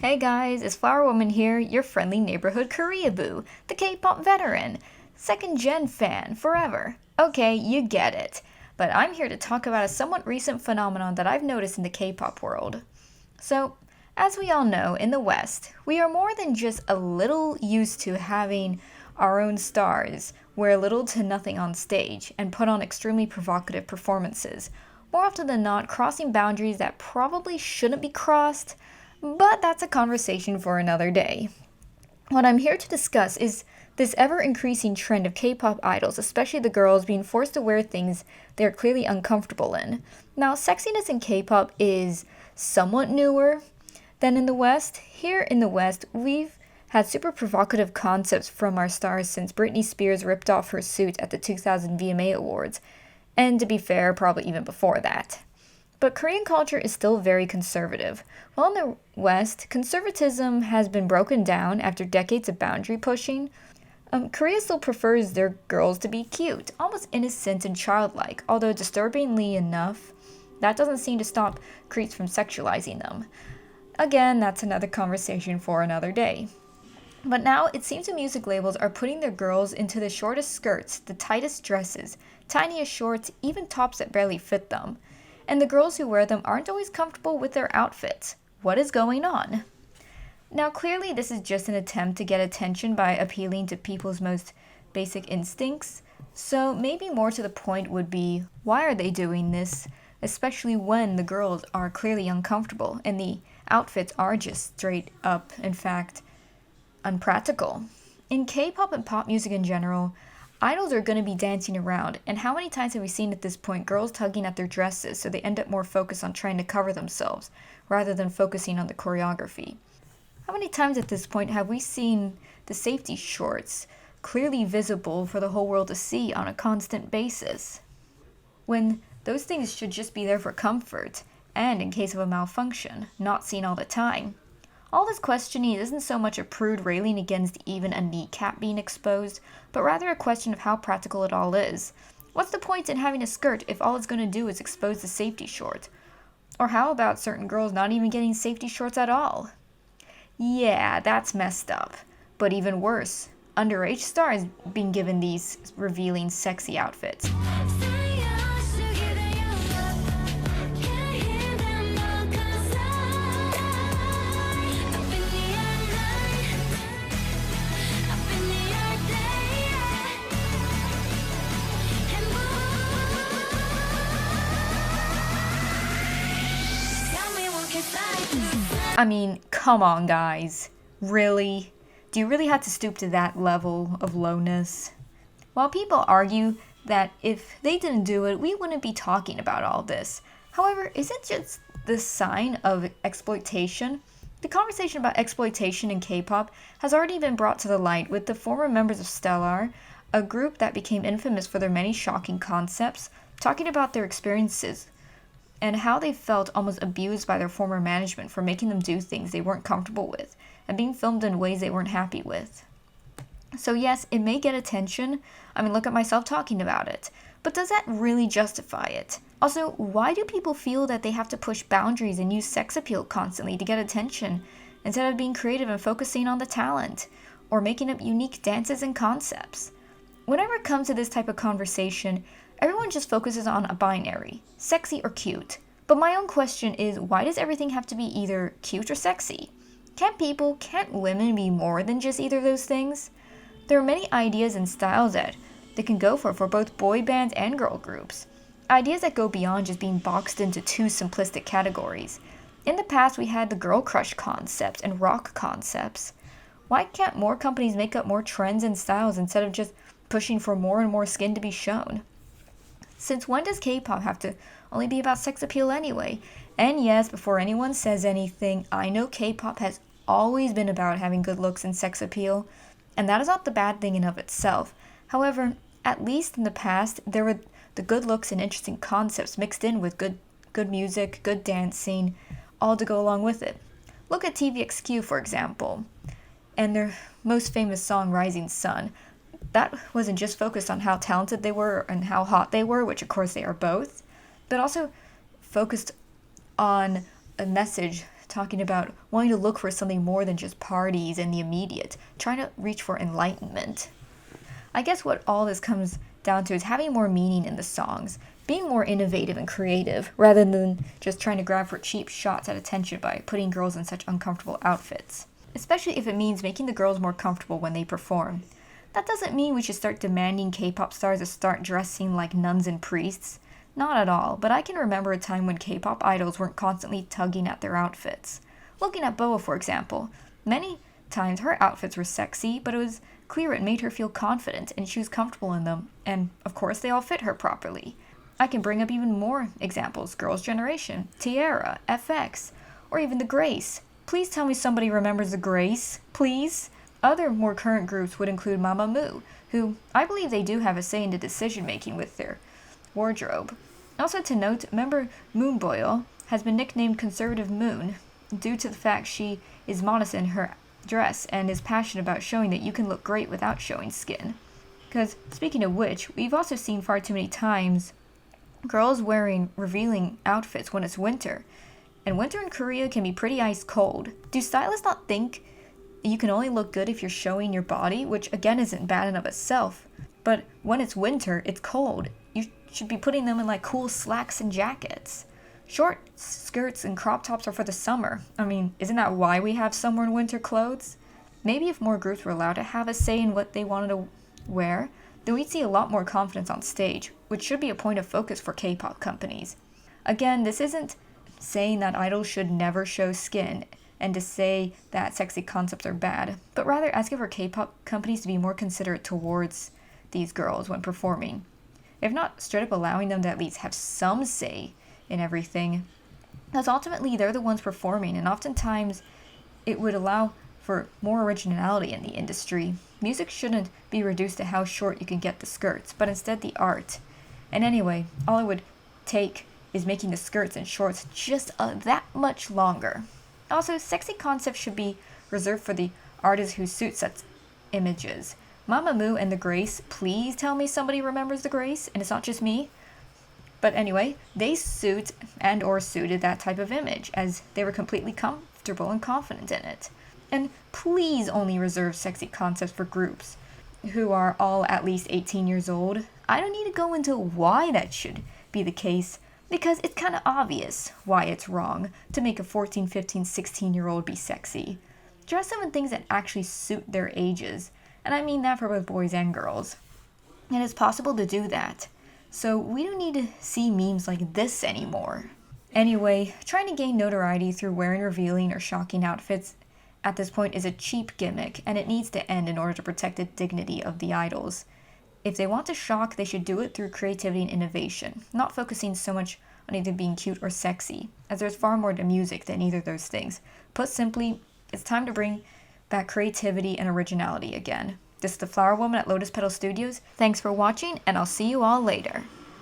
Hey guys, it's Flower Woman here, your friendly neighborhood Koreaboo, the K-pop veteran, second gen fan forever. Okay, you get it. But I'm here to talk about a somewhat recent phenomenon that I've noticed in the K-pop world. So, as we all know, in the West, we are more than just a little used to having our own stars wear little to nothing on stage and put on extremely provocative performances, more often than not crossing boundaries that probably shouldn't be crossed, but that's a conversation for another day. What I'm here to discuss is this ever increasing trend of K pop idols, especially the girls, being forced to wear things they're clearly uncomfortable in. Now, sexiness in K pop is somewhat newer than in the West. Here in the West, we've had super provocative concepts from our stars since Britney Spears ripped off her suit at the 2000 VMA Awards, and to be fair, probably even before that. But Korean culture is still very conservative. While in the West, conservatism has been broken down after decades of boundary pushing. Korea still prefers their girls to be cute, almost innocent and childlike, although disturbingly enough, that doesn't seem to stop creeps from sexualizing them. Again, that's another conversation for another day. But now it seems the music labels are putting their girls into the shortest skirts, the tightest dresses, tiniest shorts, even tops that barely fit them. And the girls who wear them aren't always comfortable with their outfits. What is going on? Now, clearly, this is just an attempt to get attention by appealing to people's most basic instincts. So, maybe more to the point would be, why are they doing this? Especially when the girls are clearly uncomfortable and the outfits are just straight up, in fact, unpractical. In K-pop and pop music in general, idols are going to be dancing around, and how many times have we seen at this point girls tugging at their dresses so they end up more focused on trying to cover themselves rather than focusing on the choreography? How many times at this point have we seen the safety shorts clearly visible for the whole world to see on a constant basis, when those things should just be there for comfort and in case of a malfunction, not seen all the time? All this questioning isn't so much a prude railing against even a kneecap being exposed, but rather a question of how practical it all is. What's the point in having a skirt if all it's going to do is expose the safety short? Or how about certain girls not even getting safety shorts at all? Yeah, that's messed up. But even worse, underage stars being given these revealing sexy outfits. I mean, come on, guys. Really? Do you really have to stoop to that level of lowness? While people argue that if they didn't do it, we wouldn't be talking about all this. However, is it just the sign of exploitation? The conversation about exploitation in K-pop has already been brought to the light with the former members of Stellar, a group that became infamous for their many shocking concepts, talking about their experiences and how they felt almost abused by their former management for making them do things they weren't comfortable with and being filmed in ways they weren't happy with. So yes, it may get attention. I mean, look at myself talking about it. But does that really justify it? Also, why do people feel that they have to push boundaries and use sex appeal constantly to get attention instead of being creative and focusing on the talent or making up unique dances and concepts? Whenever it comes to this type of conversation, everyone just focuses on a binary, sexy or cute. But my own question is, why does everything have to be either cute or sexy? Can't women be more than just either of those things? There are many ideas and styles that they can go for both boy bands and girl groups. Ideas that go beyond just being boxed into two simplistic categories. In the past, we had the girl crush concepts and rock concepts. Why can't more companies make up more trends and styles instead of just pushing for more and more skin to be shown? Since when does K-pop have to only be about sex appeal anyway? And yes, before anyone says anything, I know K-pop has always been about having good looks and sex appeal, and that is not the bad thing in of itself. However, at least in the past, there were the good looks and interesting concepts mixed in with good music, good dancing, all to go along with it. Look at TVXQ, for example, and their most famous song, Rising Sun. That wasn't just focused on how talented they were and how hot they were, which of course they are both, but also focused on a message talking about wanting to look for something more than just parties and the immediate, trying to reach for enlightenment. I guess what all this comes down to is having more meaning in the songs, being more innovative and creative, rather than just trying to grab for cheap shots at attention by putting girls in such uncomfortable outfits. Especially if it means making the girls more comfortable when they perform. That doesn't mean we should start demanding K-pop stars to start dressing like nuns and priests. Not at all, but I can remember a time when K-pop idols weren't constantly tugging at their outfits. Looking at Boa, for example, many times her outfits were sexy, but it was clear it made her feel confident and she was comfortable in them, and of course they all fit her properly. I can bring up even more examples: Girls' Generation, Tiara, FX, or even The Grace. Please tell me somebody remembers The Grace, please? Other more current groups would include Mamamoo, who I believe they do have a say in the decision making with their wardrobe. Also to note, member Moonboil has been nicknamed Conservative Moon due to the fact she is modest in her dress and is passionate about showing that you can look great without showing skin. Because, speaking of which, we've also seen far too many times girls wearing revealing outfits when it's winter. And winter in Korea can be pretty ice cold. Do stylists not think you can only look good if you're showing your body, which again isn't bad in of itself, but when it's winter, it's cold. You should be putting them in like cool slacks and jackets. Short skirts and crop tops are for the summer. I mean, isn't that why we have summer and winter clothes? Maybe if more groups were allowed to have a say in what they wanted to wear, then we'd see a lot more confidence on stage, which should be a point of focus for K-pop companies. Again, this isn't saying that idols should never show skin and to say that sexy concepts are bad, but rather asking for K-pop companies to be more considerate towards these girls when performing. If not straight up allowing them to at least have some say in everything, because ultimately they're the ones performing, and oftentimes it would allow for more originality in the industry. Music shouldn't be reduced to how short you can get the skirts, but instead the art. And anyway, all it would take is making the skirts and shorts just that much longer. Also, sexy concepts should be reserved for the artists who suit such images. Mamamoo and The Grace, please tell me somebody remembers The Grace, and it's not just me. But anyway, they suit and or suited that type of image, as they were completely comfortable and confident in it. And please only reserve sexy concepts for groups who are all at least 18 years old. I don't need to go into why that should be the case, because it's kind of obvious why it's wrong to make a 14, 15, 16-year-old be sexy. Dress them in things that actually suit their ages, and I mean that for both boys and girls. And it's possible to do that, so we don't need to see memes like this anymore. Anyway, trying to gain notoriety through wearing revealing or shocking outfits at this point is a cheap gimmick, and it needs to end in order to protect the dignity of the idols. If they want to shock, they should do it through creativity and innovation, not focusing so much on either being cute or sexy, as there's far more to music than either of those things. Put simply, it's time to bring back creativity and originality again. This is the Flower Woman at Lotus Petal Studios. Thanks for watching, and I'll see you all later.